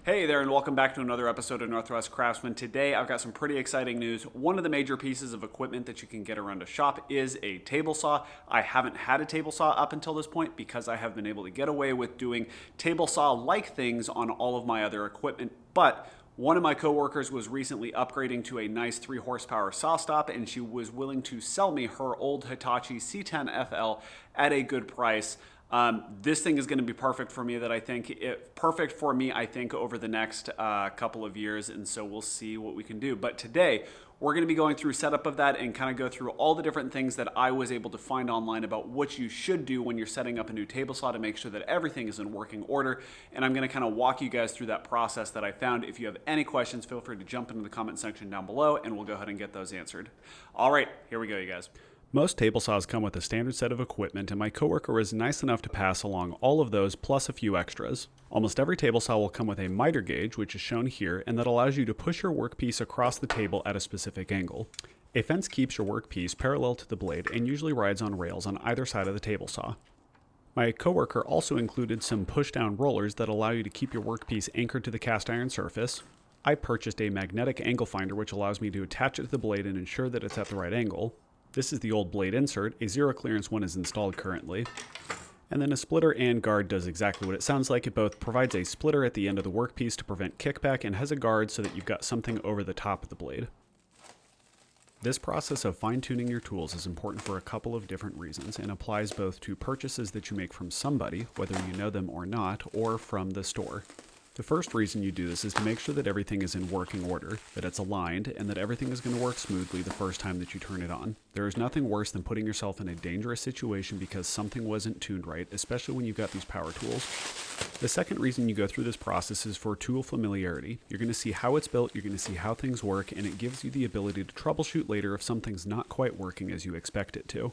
Hey there, and welcome back to another episode of Northwest Craftsman. Today I've got some pretty exciting news. One of the major pieces of equipment that you can get around a shop is a table saw. I haven't had a table saw up until this point because I have been able to get away with doing table saw-like things on all of my other equipment, but one of my coworkers was recently upgrading to a nice 3 horsepower saw stop, and she was willing to sell me her old Hitachi C10FL at a good price. This thing is going to be perfect for me. Perfect for me, I think, over the next couple of years, and so we'll see what we can do. But today, we're going to be going through setup of that and kind of go through all the different things that I was able to find online about what you should do when you're setting up a new table saw to make sure that everything is in working order. And I'm going to kind of walk you guys through that process that I found. If you have any questions, feel free to jump into the comment section down below, and we'll go ahead and get those answered. All right, here we go, you guys. Most table saws come with a standard set of equipment, and my coworker was nice enough to pass along all of those plus a few extras. Almost every table saw will come with a miter gauge, which is shown here, and that allows you to push your workpiece across the table at a specific angle. A fence keeps your workpiece parallel to the blade and usually rides on rails on either side of the table saw. My coworker also included some push-down rollers that allow you to keep your workpiece anchored to the cast iron surface. I purchased a magnetic angle finder, which allows me to attach it to the blade and ensure that it's at the right angle. This is the old blade insert. A zero clearance one is installed currently. And then a splitter and guard does exactly what it sounds like. It both provides a splitter at the end of the workpiece to prevent kickback and has a guard so that you've got something over the top of the blade. This process of fine-tuning your tools is important for a couple of different reasons and applies both to purchases that you make from somebody, whether you know them or not, or from the store. The first reason you do this is to make sure that everything is in working order, that it's aligned, and that everything is going to work smoothly the first time that you turn it on. There is nothing worse than putting yourself in a dangerous situation because something wasn't tuned right, especially when you've got these power tools. The second reason you go through this process is for tool familiarity. You're going to see how it's built, you're going to see how things work, and it gives you the ability to troubleshoot later if something's not quite working as you expect it to.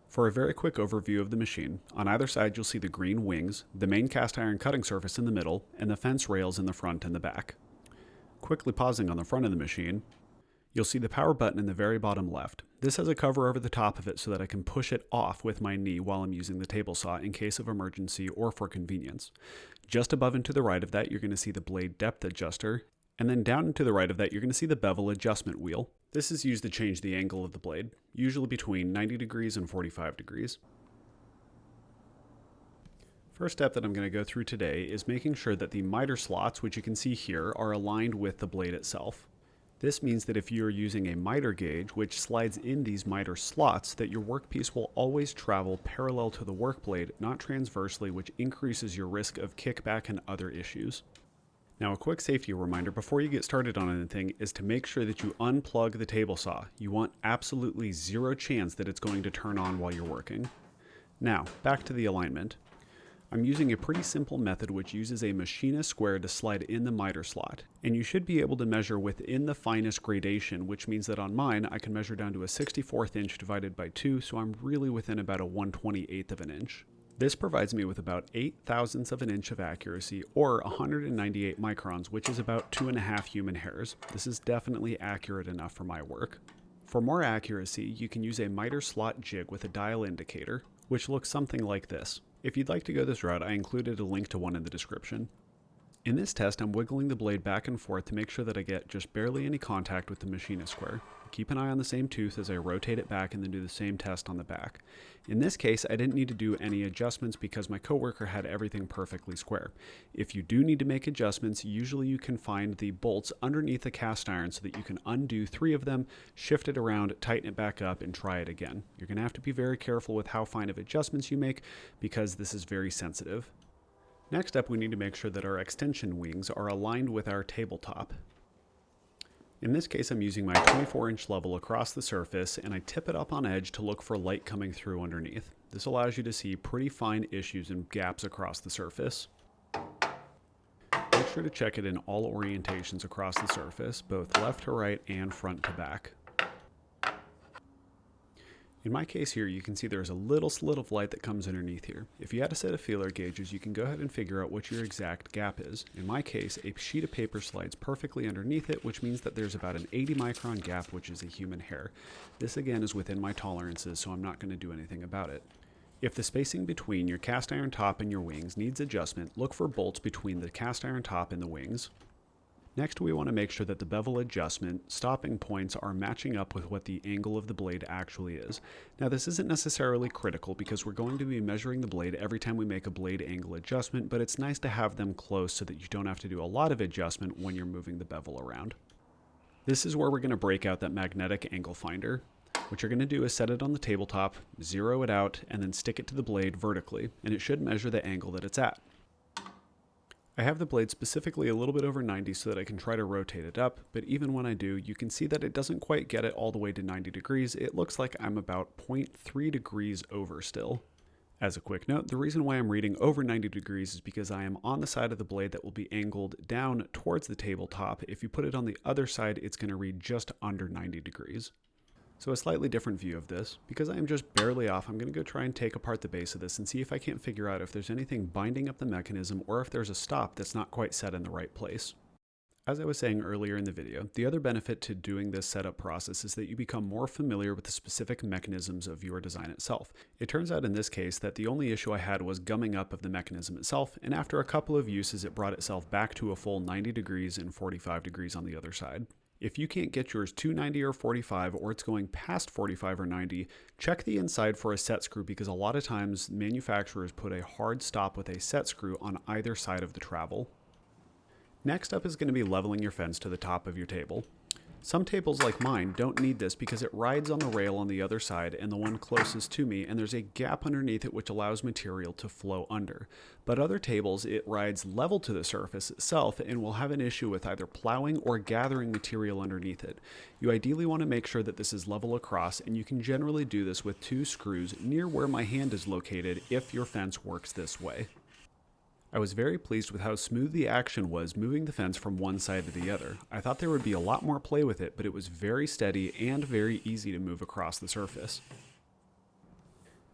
For a very quick overview of the machine, on either side you'll see the green wings, the main cast iron cutting surface in the middle, and the fence rails in the front and the back. Quickly pausing on the front of the machine, you'll see the power button in the very bottom left. This has a cover over the top of it so that I can push it off with my knee while I'm using the table saw in case of emergency or for convenience. Just above and to the right of that, you're going to see the blade depth adjuster, and then down and to the right of that, you're going to see the bevel adjustment wheel. This is used to change the angle of the blade, usually between 90 degrees and 45 degrees. First step that I'm going to go through today is making sure that the miter slots, which you can see here, are aligned with the blade itself. This means that if you're using a miter gauge, which slides in these miter slots, that your workpiece will always travel parallel to the work blade, not transversely, which increases your risk of kickback and other issues. Now, a quick safety reminder before you get started on anything is to make sure that you unplug the table saw. You want absolutely zero chance that it's going to turn on while you're working. Now, back to the alignment. I'm using a pretty simple method which uses a machinist square to slide in the miter slot. And you should be able to measure within the finest gradation, which means that on mine, I can measure down to a 64th inch divided by 2, so I'm really within about a 1/28th of an inch. This provides me with about 8 thousandths of an inch of accuracy, or 198 microns, which is about 2.5 human hairs. This is definitely accurate enough for my work. For more accuracy, you can use a miter slot jig with a dial indicator, which looks something like this. If you'd like to go this route, I included a link to one in the description. In this test, I'm wiggling the blade back and forth to make sure that I get just barely any contact with the machinist square. Keep an eye on the same tooth as I rotate it back and then do the same test on the back. In this case, I didn't need to do any adjustments because my coworker had everything perfectly square. If you do need to make adjustments, usually you can find the bolts underneath the cast iron so that you can undo 3 of them, shift it around, tighten it back up, and try it again. You're going to have to be very careful with how fine of adjustments you make because this is very sensitive. Next up, we need to make sure that our extension wings are aligned with our tabletop. In this case, I'm using my 24-inch level across the surface, and I tip it up on edge to look for light coming through underneath. This allows you to see pretty fine issues and gaps across the surface. Make sure to check it in all orientations across the surface, both left to right and front to back. In my case here, you can see there's a little slit of light that comes underneath here. If you had a set of feeler gauges, you can go ahead and figure out what your exact gap is. In my case, a sheet of paper slides perfectly underneath it, which means that there's about an 80 micron gap, which is a human hair. This again is within my tolerances, so I'm not going to do anything about it. If the spacing between your cast iron top and your wings needs adjustment, look for bolts between the cast iron top and the wings. Next, we want to make sure that the bevel adjustment stopping points are matching up with what the angle of the blade actually is. Now, this isn't necessarily critical because we're going to be measuring the blade every time we make a blade angle adjustment, but it's nice to have them close so that you don't have to do a lot of adjustment when you're moving the bevel around. This is where we're going to break out that magnetic angle finder. What you're going to do is set it on the tabletop, zero it out, and then stick it to the blade vertically, and it should measure the angle that it's at. I have the blade specifically a little bit over 90 so that I can try to rotate it up, but even when I do, you can see that it doesn't quite get it all the way to 90 degrees. It looks like I'm about 0.3 degrees over still. As a quick note, the reason why I'm reading over 90 degrees is because I am on the side of the blade that will be angled down towards the tabletop. If you put it on the other side, it's going to read just under 90 degrees. So a slightly different view of this. Because I am just barely off, I'm going to go try and take apart the base of this and see if I can't figure out if there's anything binding up the mechanism or if there's a stop that's not quite set in the right place. As I was saying earlier in the video, the other benefit to doing this setup process is that you become more familiar with the specific mechanisms of your design itself. It turns out in this case that the only issue I had was gumming up of the mechanism itself, and after a couple of uses it brought itself back to a full 90 degrees and 45 degrees on the other side. If you can't get yours to 90 or 45, or it's going past 45 or 90, check the inside for a set screw because a lot of times manufacturers put a hard stop with a set screw on either side of the travel. Next up is going to be leveling your fence to the top of your table. Some tables like mine don't need this because it rides on the rail on the other side and the one closest to me, and there's a gap underneath it which allows material to flow under. But other tables, it rides level to the surface itself and will have an issue with either plowing or gathering material underneath it. You ideally want to make sure that this is level across, and you can generally do this with 2 screws near where my hand is located if your fence works this way. I was very pleased with how smooth the action was moving the fence from one side to the other. I thought there would be a lot more play with it, but it was very steady and very easy to move across the surface.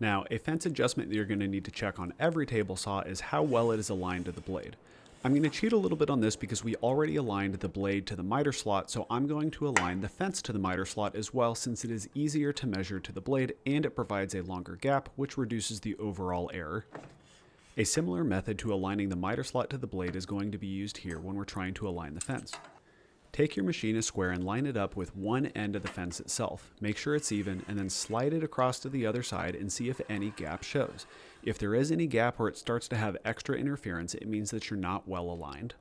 Now, a fence adjustment that you're going to need to check on every table saw is how well it is aligned to the blade. I'm going to cheat a little bit on this because we already aligned the blade to the miter slot, so I'm going to align the fence to the miter slot as well since it is easier to measure to the blade and it provides a longer gap, which reduces the overall error. A similar method to aligning the miter slot to the blade is going to be used here when we're trying to align the fence. Take your machinist square and line it up with one end of the fence itself. Make sure it's even and then slide it across to the other side and see if any gap shows. If there is any gap or it starts to have extra interference, it means that you're not well aligned.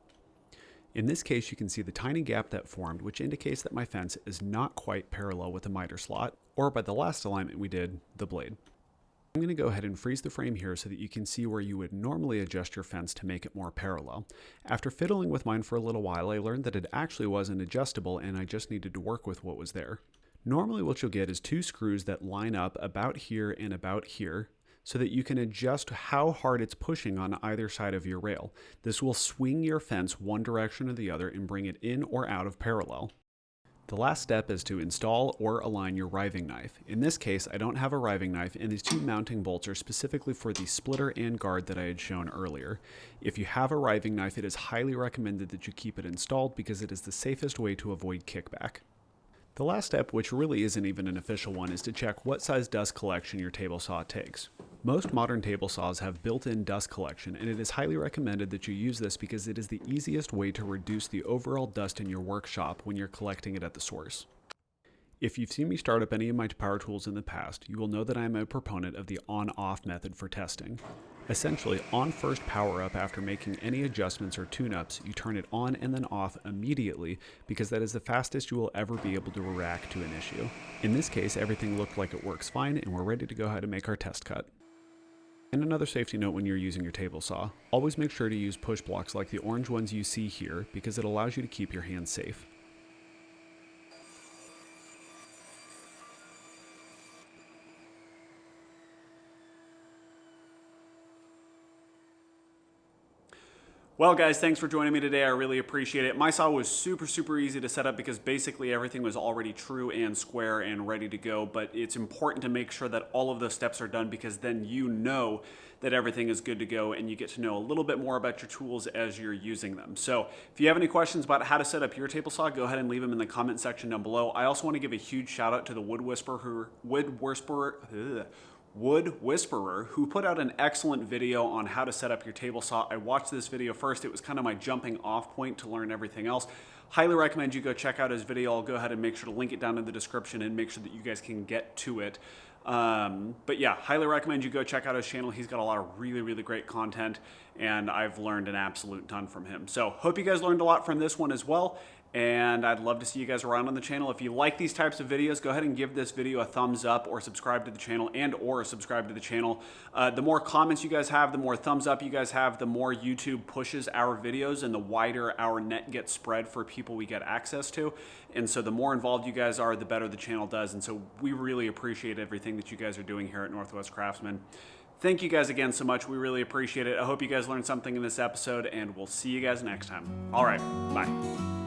In this case, you can see the tiny gap that formed, which indicates that my fence is not quite parallel with the miter slot, or by the last alignment we did, the blade. I'm going to go ahead and freeze the frame here so that you can see where you would normally adjust your fence to make it more parallel. After fiddling with mine for a little while, I learned that it actually wasn't adjustable and I just needed to work with what was there. Normally what you'll get is 2 screws that line up about here and about here so that you can adjust how hard it's pushing on either side of your rail. This will swing your fence one direction or the other and bring it in or out of parallel. The last step is to install or align your riving knife. In this case, I don't have a riving knife, and these 2 mounting bolts are specifically for the splitter and guard that I had shown earlier. If you have a riving knife, it is highly recommended that you keep it installed because it is the safest way to avoid kickback. The last step, which really isn't even an official one, is to check what size dust collection your table saw takes. Most modern table saws have built-in dust collection, and it is highly recommended that you use this because it is the easiest way to reduce the overall dust in your workshop when you're collecting it at the source. If you've seen me start up any of my power tools in the past, you will know that I am a proponent of the on-off method for testing. Essentially, on first power up after making any adjustments or tune-ups, you turn it on and then off immediately because that is the fastest you will ever be able to react to an issue. In this case, everything looked like it works fine and we're ready to go ahead and make our test cut. And another safety note when you're using your table saw, always make sure to use push blocks like the orange ones you see here because it allows you to keep your hands safe. Well guys, thanks for joining me today. I really appreciate it. My saw was super easy to set up because basically everything was already true and square and ready to go, but it's important to make sure that all of those steps are done because then you know that everything is good to go and you get to know a little bit more about your tools as you're using them. So if you have any questions about how to set up your table saw, go ahead and leave them in the comment section down below. I also want to give a huge shout out to the wood whisperer Wood Whisperer, who put out an excellent video on how to set up your table saw. I watched this video first. It was kind of my jumping off point to learn everything else. Highly recommend you go check out his video. I'll go ahead and make sure to link it down in the description and make sure that you guys can get to it. But yeah, highly recommend you go check out his channel. He's got a lot of really great content, and I've learned an absolute ton from him. So hope you guys learned a lot from this one as well. And I'd love to see you guys around on the channel. If you like these types of videos, go ahead and give this video a thumbs up, or subscribe to the channel, or subscribe to the channel. The more comments you guys have, the more thumbs up you guys have, the more YouTube pushes our videos and the wider our net gets spread for people we get access to. And so the more involved you guys are, the better the channel does. And so we really appreciate everything that you guys are doing here at Northwest Craftsman. Thank you guys again so much. We really appreciate it. I hope you guys learned something in this episode, and we'll see you guys next time. All right, bye.